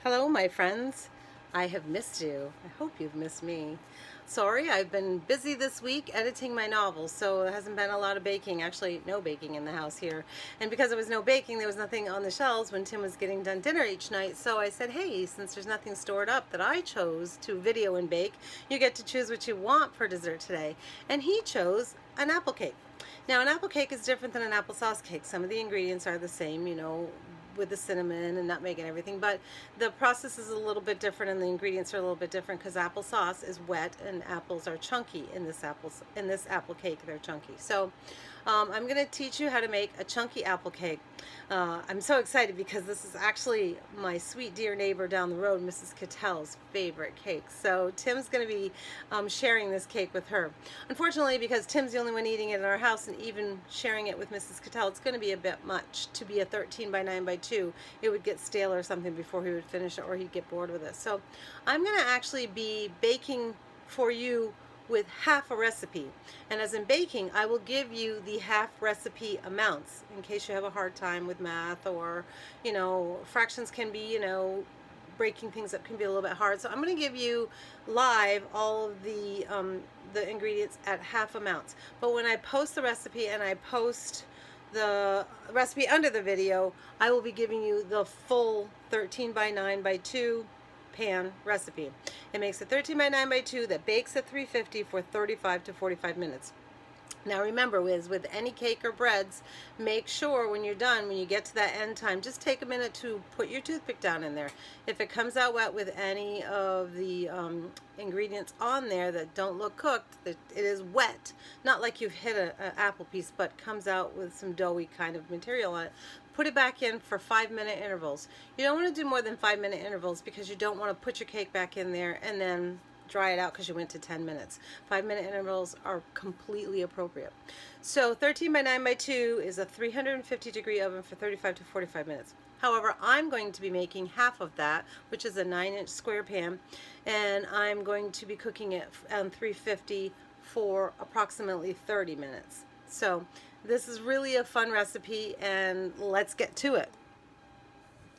Hello, my friends. I have missed you. I hope you've missed me. Sorry, I've been busy this week editing my novel, so there hasn't been a lot of baking. Actually, no baking in the house here. And because there was no baking, there was nothing on the shelves when Tim was getting done dinner each night. So I said, hey, since there's nothing stored up that I chose to video and bake, you get to choose what you want for dessert today. And he chose an apple cake. Now, an apple cake is different than an applesauce cake. Some of the ingredients are the same, with the cinnamon and nutmeg and everything, but the process is a little bit different and the ingredients are a little bit different because applesauce is wet and apples are chunky in this apple cake. They're chunky. So I'm going to teach you how to make a chunky apple cake. I'm so excited because this is actually my sweet dear neighbor down the road, Mrs. Cattell's favorite cake. So Tim's going to be sharing this cake with her. Unfortunately, because Tim's the only one eating it in our house, and even sharing it with Mrs. Cattell, it's going to be a bit much to be a 13 by 9 by 2. It would get stale or something before he would finish it, or he'd get bored with it. So I'm going to actually be baking for you with half a recipe. And as in baking, I will give you the half recipe amounts in case you have a hard time with math, or, fractions can be, breaking things up can be a little bit hard. So I'm going to give you live all of the ingredients at half amounts. But when I post the recipe and I post the recipe under the video, I will be giving you the full 13 by 9 by 2 pan recipe. It makes a 13 by 9 by 2 that bakes at 350 for 35 to 45 minutes. Now remember, with any cake or breads, make sure when you're done, when you get to that end time, just take a minute to put your toothpick down in there. If it comes out wet with any of the ingredients on there that don't look cooked, it is wet. Not like you've hit an apple piece, but comes out with some doughy kind of material on it. Put it back in for 5-minute intervals. You don't want to do more than 5-minute intervals because you don't want to put your cake back in there and then dry it out because you went to 10 minutes. 5-minute intervals are completely appropriate. So 13 by 9 by 2 is a 350 degree oven for 35 to 45 minutes. However, I'm going to be making half of that, which is a 9-inch square pan, and I'm going to be cooking it on 350 for approximately 30 minutes. So this is really a fun recipe, and let's get to it.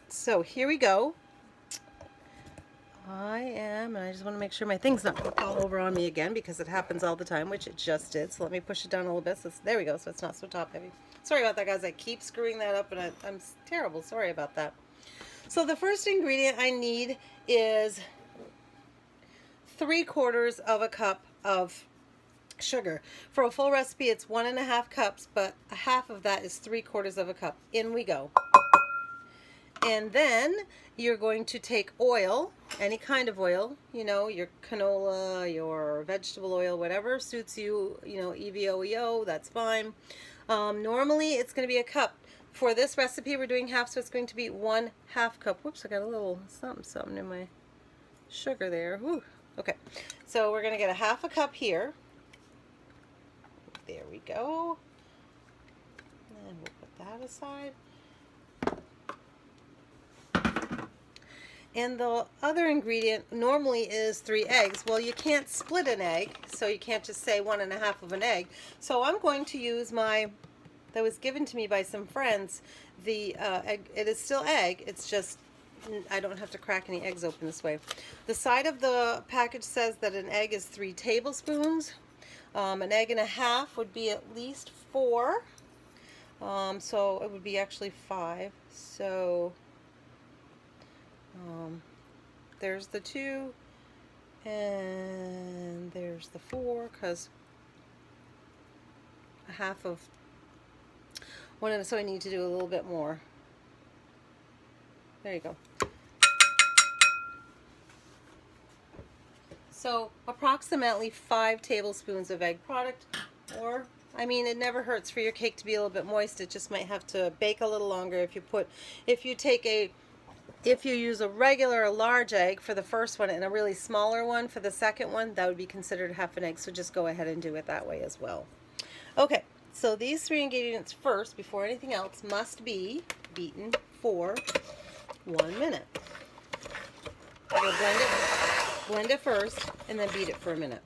So here we go. And I just want to make sure my thing's not going to fall over on me again, because it happens all the time, which it just did. So let me push it down a little bit. So there we go. So it's not so top heavy. Sorry about that, guys. I keep screwing that up, and I'm terrible. Sorry about that. So the first ingredient I need is 3/4 of a cup of sugar. For a full recipe, it's 1.5 cups, but a half of that is 3/4 of a cup. In we go. And then you're going to take oil, any kind of oil, your canola, your vegetable oil, whatever suits you, EVOEO, that's fine. Normally it's going to be a cup. For this recipe, we're doing half, so it's going to be 1/2 cup. Whoops, I got a little something in my sugar there. Whew. Okay, so we're going to get a 1/2 cup here. There we go. And we'll put that aside. And the other ingredient normally is 3 eggs. Well, you can't split an egg, so you can't just say 1.5 of an egg. So I'm going to use that was given to me by some friends. The egg, it is still egg, it's just I don't have to crack any eggs open this way. The side of the package says that an egg is 3 tablespoons. An egg and a half would be at least 4. So it would be actually 5. So there's the 2, and there's the 4, because a half of one, so I need to do a little bit more. There you go. So approximately 5 tablespoons of egg product, or it never hurts for your cake to be a little bit moist. It just might have to bake a little longer if you use a regular large egg for the first one and a really smaller one for the second one, that would be considered half an egg. So just go ahead and do it that way as well. Okay, so these 3 ingredients first, before anything else, must be beaten for 1 minute. I'm going to blend it first, and then beat it for a minute.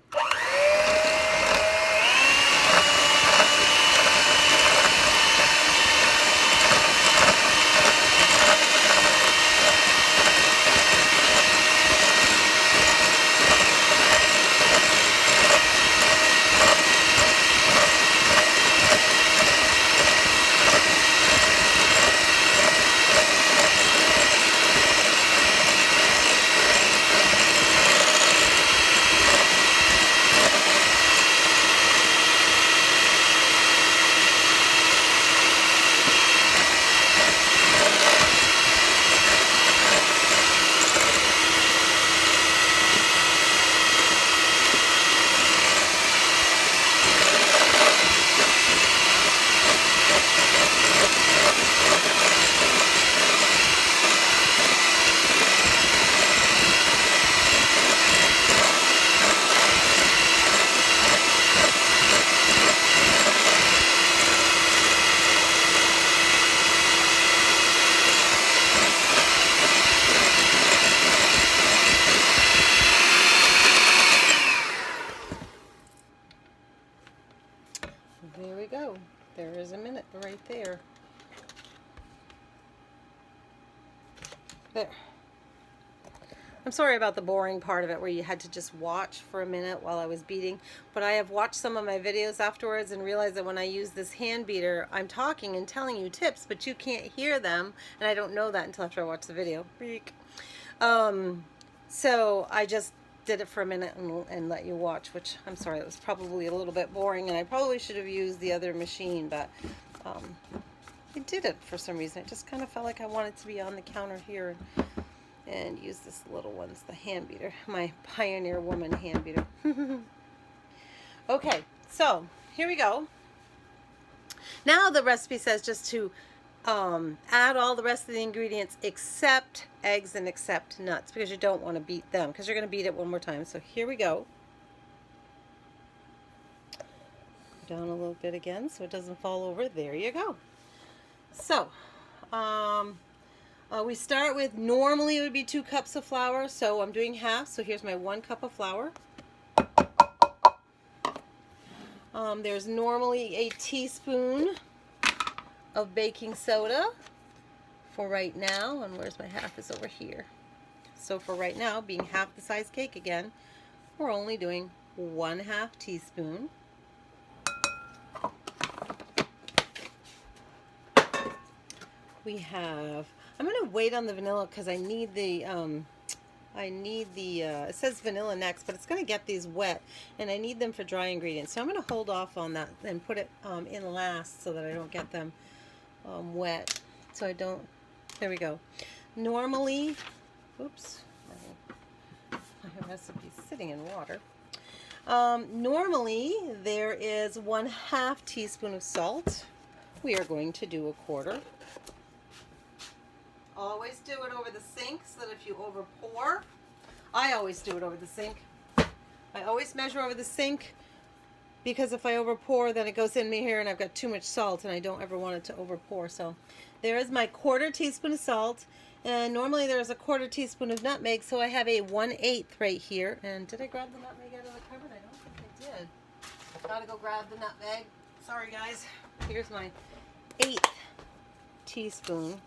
There. I'm sorry about the boring part of it where you had to just watch for a minute while I was beating, but I have watched some of my videos afterwards and realized that when I use this hand beater, I'm talking and telling you tips, but you can't hear them, and I don't know that until after I watch the video. So I just did it for a minute and let you watch, which I'm sorry, it was probably a little bit boring, and I probably should have used the other machine, but I did it for some reason. I just kind of felt like I wanted to be on the counter here and use this little one's the hand beater, my Pioneer Woman hand beater. Okay, so here we go. Now the recipe says just to add all the rest of the ingredients except eggs and except nuts, because you don't want to beat them because you're going to beat it one more time. So here we go. Down a little bit again so it doesn't fall over. There you go. So we start with, normally it would be 2 cups of flour, so I'm doing half. So here's my 1 cup of flour. There's normally a teaspoon of baking soda for right now, and where's my half is over here. So for right now, being half the size cake again, we're only doing 1/2 teaspoon. We have, I'm going to wait on the vanilla because I need the, it says vanilla next, but it's going to get these wet, and I need them for dry ingredients. So I'm going to hold off on that and put it in last so that I don't get them wet. So I don't, there we go. Normally, oops, my recipe's sitting in water. Normally there is 1/2 teaspoon of salt. We are going to do 1/4. Always do it over the sink so that if you over pour, I always do it over the sink. I always measure over the sink because if I over pour, then it goes in me here and I've got too much salt and I don't ever want it to over pour. So there is my 1/4 teaspoon of salt, and normally there's a 1/4 teaspoon of nutmeg, so I have a 1/8 right here. And did I grab the nutmeg out of the cupboard? I don't think I did. Gotta go grab the nutmeg. Sorry guys. Here's my 1/8 teaspoon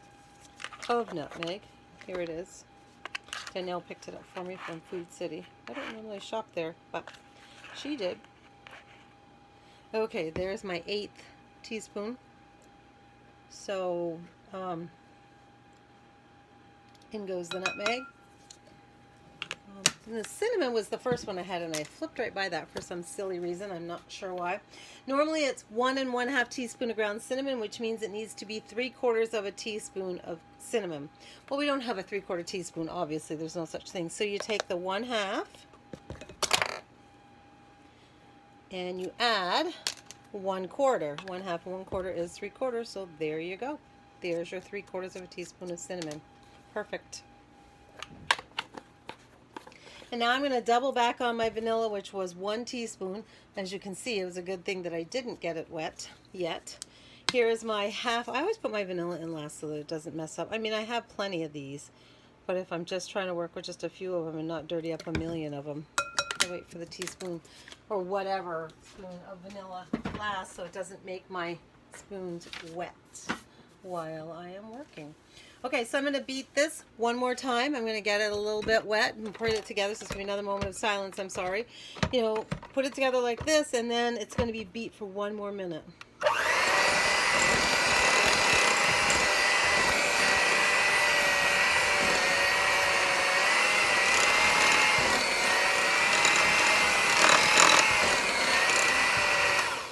of nutmeg. Here it is. Danielle picked it up for me from Food City. I don't normally shop there, but she did. Okay, there's my 1/8 teaspoon. So, in goes the nutmeg. And the cinnamon was the first one I had, and I flipped right by that for some silly reason. I'm not sure why. Normally it's 1 1/2 teaspoon of ground cinnamon, which means it needs to be 3/4 of a teaspoon of cinnamon. Well, we don't have a 3/4 teaspoon, obviously. There's no such thing. So you take the 1/2 and you add 1/4. 1/2 and 1/4 is 3/4. So there you go. There's your 3/4 of a teaspoon of cinnamon. Perfect. And now I'm going to double back on my vanilla, which was 1 teaspoon. As you can see, it was a good thing that I didn't get it wet yet. Here is my half. I always put my vanilla in last so that it doesn't mess up. I mean, I have plenty of these, but if I'm just trying to work with just a few of them and not dirty up a million of them, I wait for the teaspoon or whatever spoon of vanilla last so it doesn't make my spoons wet while I am working. Okay, so I'm going to beat this one more time. I'm going to get it a little bit wet and put it together. So it's going to be another moment of silence. I'm sorry. You know, put it together like this, and then it's going to be beat for 1 more minute.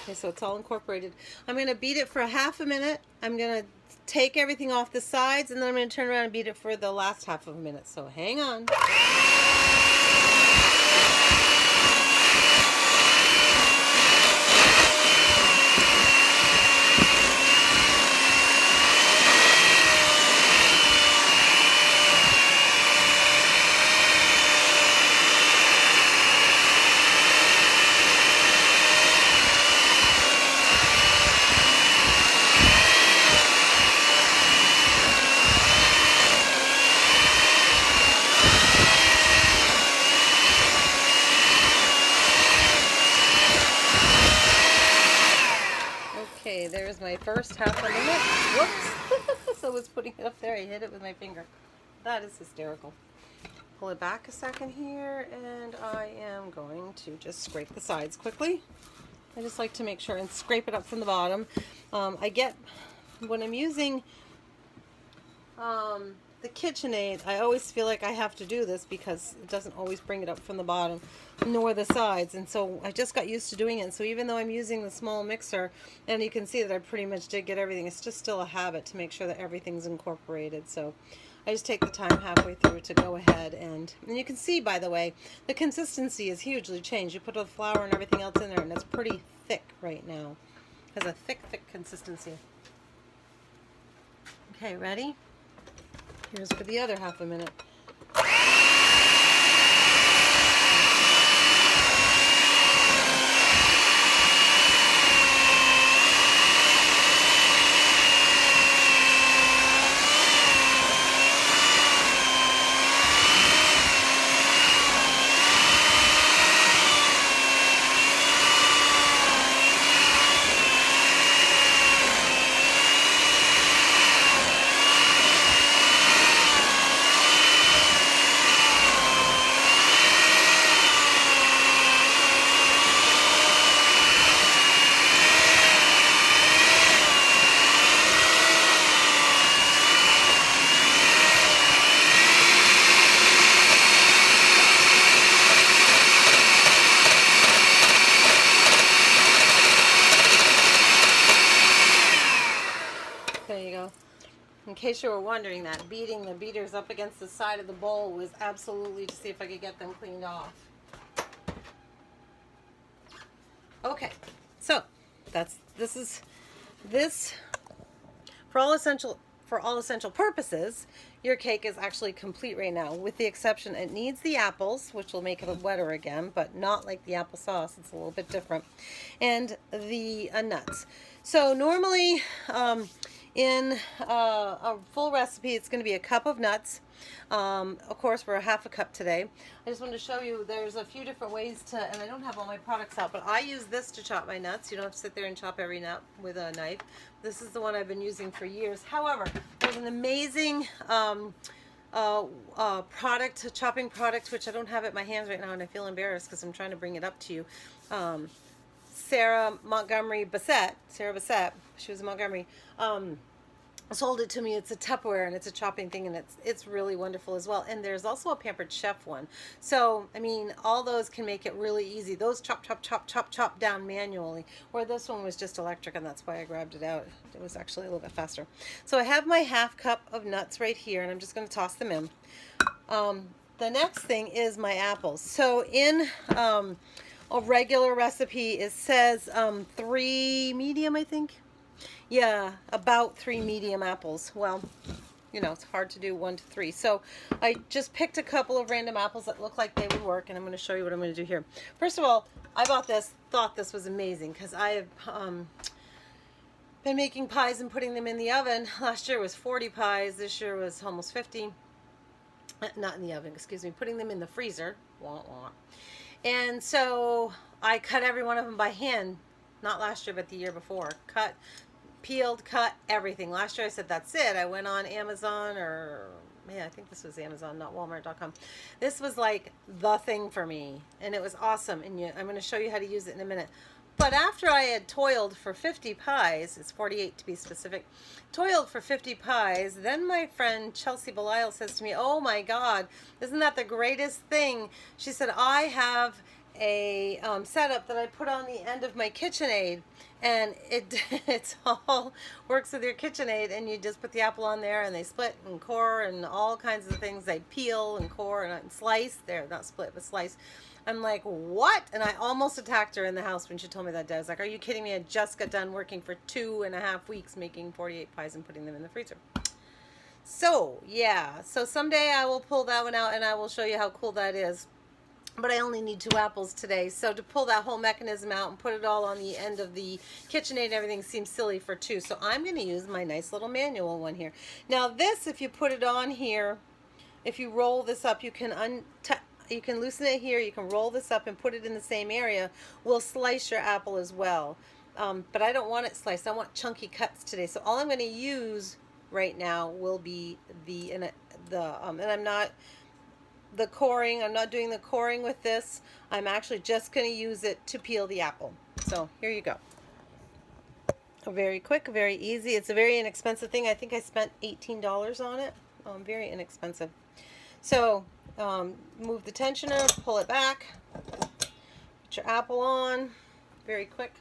Okay, so it's all incorporated. I'm going to beat it for 1/2 minute. I'm going to take everything off the sides, and then I'm going to turn around and beat it for the last 1/2 minute. So hang on. Okay, there's my first 1/2 minute. Whoops. So I was putting it up there. I hit it with my finger. That is hysterical. Pull it back a second here, and I am going to just scrape the sides quickly. I just like to make sure and scrape it up from the bottom. When I'm using the KitchenAid, I always feel like I have to do this because it doesn't always bring it up from the bottom nor the sides, and so I just got used to doing it. So even though I'm using the small mixer, and you can see that I pretty much did get everything, it's just still a habit to make sure that everything's incorporated. So I just take the time halfway through to go ahead, and you can see, by the way, the consistency is hugely changed. You put the flour and everything else in there, and it's pretty thick right now. It has a thick consistency. Okay, ready? Here's for the other half a minute. There you go. In case you were wondering, that beating the beaters up against the side of the bowl was absolutely to see if I could get them cleaned off. Okay, so this for all essential purposes, your cake is actually complete right now, with the exception it needs the apples, which will make it wetter again, but not like the applesauce. It's a little bit different, and the nuts. So normally, in a full recipe, it's going to be a cup of nuts. Of course, we're a half a cup today. I just wanted to show you there's a few different ways to, and I don't have all my products out, but I use this to chop my nuts. You don't have to sit there and chop every nut with a knife. This is the one I've been using for years. However, there's an amazing chopping product, which I don't have at my hands right now, and I feel embarrassed because I'm trying to bring it up to you. Sarah Bassett, she was in Montgomery, sold it to me. It's a Tupperware, and it's a chopping thing, and it's really wonderful as well. And there's also a Pampered Chef one. So, I mean, all those can make it really easy. Those chop down manually, where this one was just electric, and that's why I grabbed it out. It was actually a little bit faster. So I have my half cup of nuts right here, and I'm just going to toss them in. The next thing is my apples. So in a regular recipe, it says 3 medium, I think. Yeah, about 3 medium apples. Well, you know, it's hard to do 1 to 3. So I just picked a couple of random apples that look like they would work, and I'm going to show you what I'm going to do here. First of all, I thought this was amazing, because I have been making pies and putting them in the oven. Last year was 40 pies. This year was almost 50. Not in the oven, excuse me. Putting them in the freezer. Wah, wah. And so I cut every one of them by hand. Not last year, but the year before. Peeled, cut, everything. Last year I said, that's it. I went on Amazon, or yeah, I think this was Amazon, not Walmart.com. This was like the thing for me, and it was awesome. And I'm going to show you how to use it in a minute. But after I had toiled for 50 pies, it's 48 to be specific, toiled for 50 pies, then my friend Chelsea Belisle says to me, oh my God, isn't that the greatest thing? She said, I have a setup that I put on the end of my KitchenAid, and it's all works with your KitchenAid, and you just put the apple on there, and they split and core and all kinds of things. They peel and core and slice. They're not split, but slice. I'm like, what? And I almost attacked her in the house when she told me that day. I was like, are you kidding me? I just got done working for 2.5 weeks making 48 pies and putting them in the freezer. So, yeah. So someday I will pull that one out, and I will show you how cool that is. But I only need 2 apples today. So to pull that whole mechanism out and put it all on the end of the KitchenAid and everything seems silly for 2. So I'm going to use my nice little manual one here. Now this, if you put it on here, if you roll this up, you can loosen it here. You can roll this up and put it in the same area. Will slice your apple as well. But I don't want it sliced. I want chunky cuts today. So all I'm going to use right now will be and I'm not I'm not doing the coring with this. I'm actually just going to use it to peel the apple. So here you go. Very quick, very easy. It's a very inexpensive thing. I think I spent $18 on it. Very inexpensive. So move the tensioner, pull it back, put your apple on, very quick.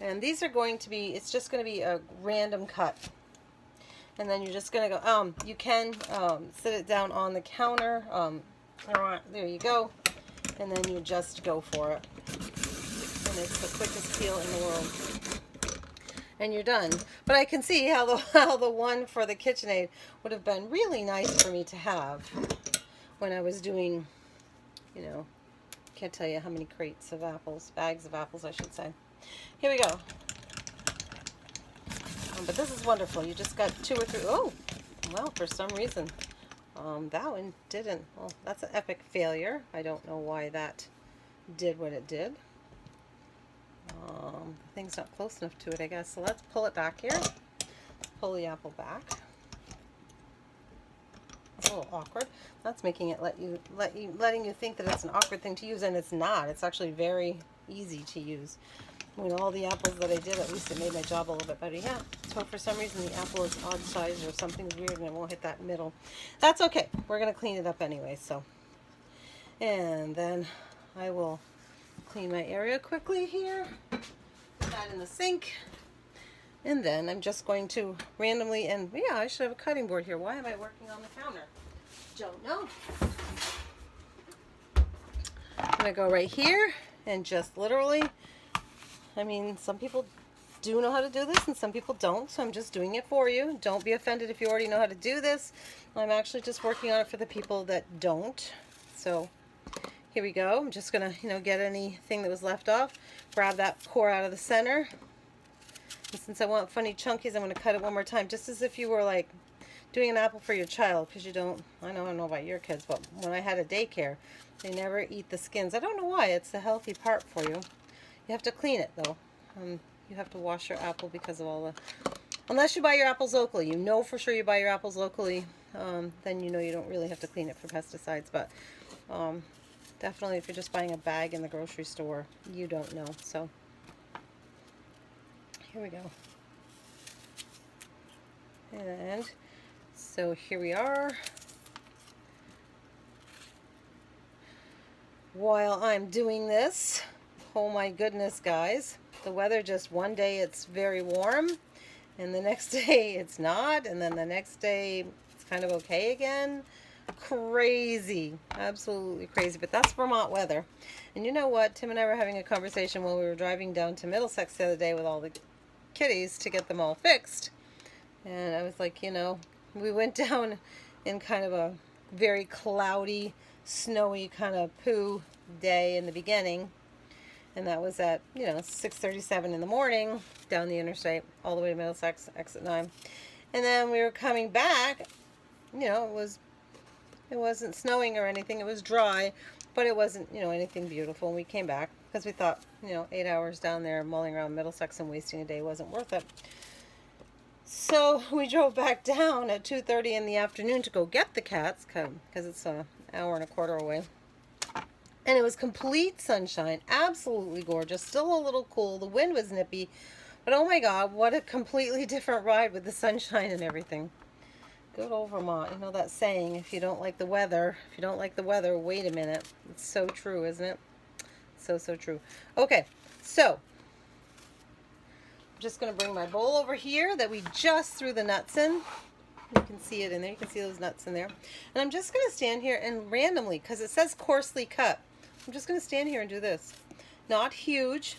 And these are going to be, it's just going to be a random cut. And then you're just going to go, you can sit it down on the counter. There you go. And then you just go for it. And it's the quickest peel in the world. And you're done. But I can see how the one for the KitchenAid would have been really nice for me to have when I was doing, you know, can't tell you how many crates of apples, bags of apples, I should say. Here we go. But this is wonderful. You just got 2 or 3. Oh, well, for some reason, that one didn't. Well, that's an epic failure. I don't know why that did what it did. The thing's not close enough to it, I guess. So let's pull it back here. Pull the apple back. It's a little awkward. That's making it letting you think that it's an awkward thing to use, and it's not. It's actually very easy to use. When all the apples that I did, at least it made my job a little bit better. Yeah, so for some reason the apple is odd size or something's weird and it won't hit that middle. That's okay. We're going to clean it up anyway, so. And then I will clean my area quickly here. Put that in the sink. And then I'm just going to randomly, and yeah, I should have a cutting board here. Why am I working on the counter? Don't know. I'm going to go right here and just literally, I mean, some people do know how to do this and some people don't, so I'm just doing it for you. Don't be offended if you already know how to do this. I'm actually just working on it for the people that don't. So here we go. I'm just going to, get anything that was left off. Grab that core out of the center. And since I want funny chunkies, I'm going to cut it one more time, just as if you were like doing an apple for your child, because you don't, I don't know about your kids, but when I had a daycare, they never eat the skins. I don't know why. It's a healthy part for you. You have to clean it though. You have to wash your apple because of all the, unless you buy your apples locally. You know for sure you buy your apples locally, then you know you don't really have to clean it for pesticides. But definitely if you're just buying a bag in the grocery store, you don't know. So here we go. And so here we are. While I'm doing this, oh my goodness, guys, the weather just, one day it's very warm and the next day it's not, and then the next day it's kind of okay again. Crazy, absolutely crazy. But that's Vermont weather. And you know what, Tim and I were having a conversation while we were driving down to Middlesex the other day with all the kitties to get them all fixed, and I was like, we went down in kind of a very cloudy, snowy kind of poo day in the beginning, and that was at 6:37 in the morning down the interstate all the way to Middlesex, exit 9. And then we were coming back, it wasn't snowing or anything, it was dry, but it wasn't anything beautiful. And we came back because we thought 8 hours down there mulling around Middlesex and wasting a day wasn't worth it. So we drove back down at 2:30 in the afternoon to go get the cats, because it's an hour and a quarter away. And it was complete sunshine, absolutely gorgeous, still a little cool. The wind was nippy, but oh my God, what a completely different ride with the sunshine and everything. Good old Vermont. You know that saying, if you don't like the weather, wait a minute. It's so true, isn't it? So true. Okay, so I'm just going to bring my bowl over here that we just threw the nuts in. You can see it in there. You can see those nuts in there. And I'm just going to stand here and randomly, because it says coarsely cut, I'm just going to stand here and do this. Not huge,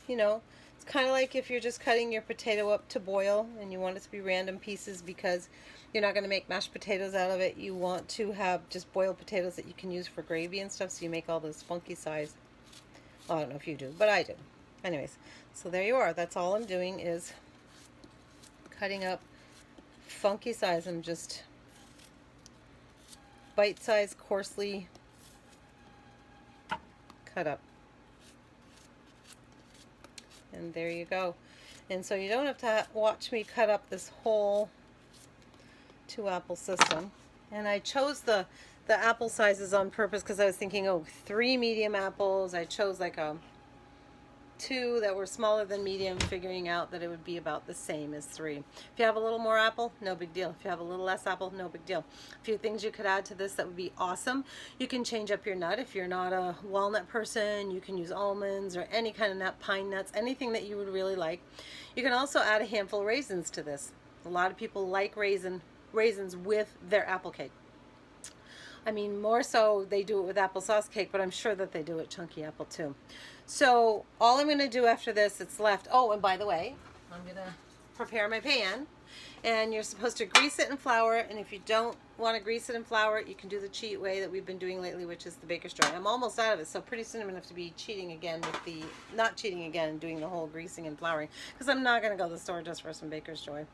it's kind of like if you're just cutting your potato up to boil and you want it to be random pieces because you're not going to make mashed potatoes out of it. You want to have just boiled potatoes that you can use for gravy and stuff, so you make all those funky size. Well, I don't know if you do, but I do. Anyways, so there you are. That's all I'm doing is cutting up funky size. I'm just bite-sized, coarsely cut up. And there you go. And so you don't have to watch me cut up this whole 2-apple system. And I chose the apple sizes on purpose because I was thinking, oh, 3 medium apples. I chose like a 2 that were smaller than medium, figuring out that it would be about the same as 3. If you have a little more apple, no big deal. If you have a little less apple, no big deal. A few things you could add to this that would be awesome. You can change up your nut. If you're not a walnut person, you can use almonds or any kind of nut, pine nuts, anything that you would really like. You can also add a handful of raisins to this. A lot of people like raisins with their apple cake. I mean, more so they do it with applesauce cake, but I'm sure that they do it chunky apple too. So all I'm going to do after this, it's left. Oh, and by the way, I'm going to prepare my pan. And you're supposed to grease it in flour. And if you don't want to grease it in flour, you can do the cheat way that we've been doing lately, which is the Baker's Joy. I'm almost out of it, so pretty soon I'm going to have to be cheating again with the, not cheating again and doing the whole greasing and flouring, because I'm not going to go to the store just for some Baker's Joy.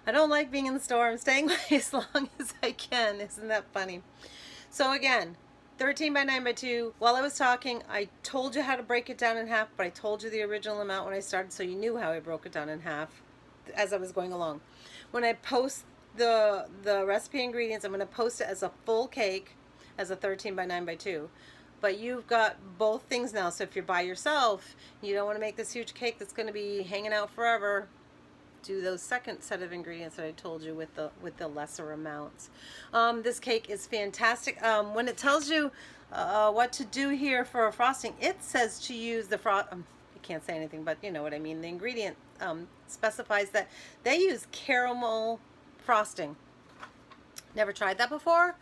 I don't like being in the store. I'm staying away as long as I can. Isn't that funny? So again, 13 by 9 by 2. While I was talking, I told you how to break it down in half, but I told you the original amount when I started, so you knew how I broke it down in half as I was going along. When I post the recipe ingredients, I'm going to post it as a full cake, as a 13 by 9 by 2. But you've got both things now, so if you're by yourself, you don't want to make this huge cake that's going to be hanging out forever, do those second set of ingredients that I told you with the lesser amounts. This cake is fantastic. When it tells you what to do here for a frosting, it says to use the I can't say anything, but you know what I mean. The ingredient specifies that they use caramel frosting. Never tried that before.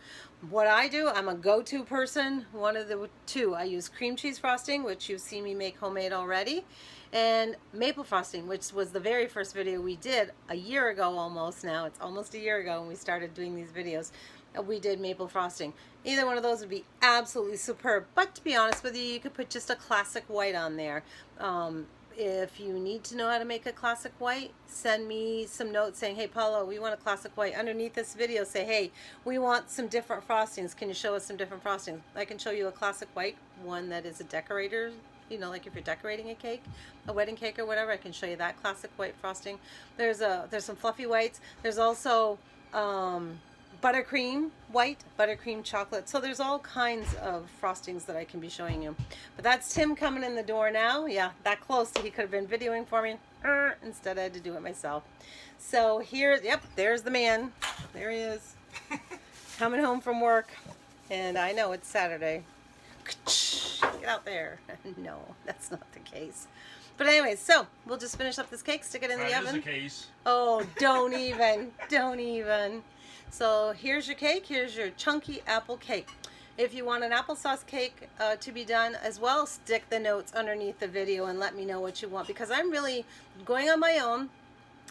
What I do, I'm a go-to person. One of the two. I use cream cheese frosting, which you've seen me make homemade already, and maple frosting, which was the very first video we did a year ago almost now. It's almost a year ago when we started doing these videos. We did maple frosting. Either one of those would be absolutely superb. But to be honest with you, you could put just a classic white on there. If you need to know how to make a classic white, send me some notes saying, hey Paula, we want a classic white. Underneath this video say, hey, we want some different frostings. Can you show us some different frostings? I can show you a classic white, one that is a decorator, you know, like if you're decorating a cake, a wedding cake or whatever, I can show you that classic white frosting. There's some fluffy whites. There's also buttercream white, buttercream chocolate. So there's all kinds of frostings that I can be showing you. But that's Tim coming in the door now. Yeah, that close. He could have been videoing for me. Instead I had to do it myself. So here, yep, there's the man. There he is. Coming home from work. And I know it's Saturday. Get out there. No, that's not the case. But anyways, so we'll just finish up this cake, stick it in the oven. That is the case. Oh, don't even. Don't even. So here's your cake. Here's your chunky apple cake. If you want an applesauce cake to be done as well, stick the notes underneath the video and let me know what you want, because I'm really going on my own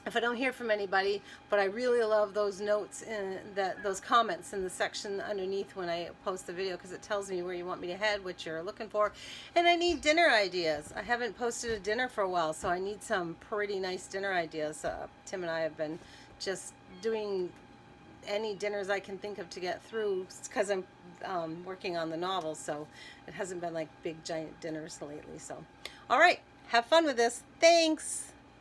if I don't hear from anybody, but I really love those notes and those comments in the section underneath when I post the video, because it tells me where you want me to head, what you're looking for. And I need dinner ideas. I haven't posted a dinner for a while, so I need some pretty nice dinner ideas. Tim and I have been just doing any dinners I can think of to get through, because I'm working on the novel, so it hasn't been like big giant dinners lately. So all right, have fun with this. Thanks.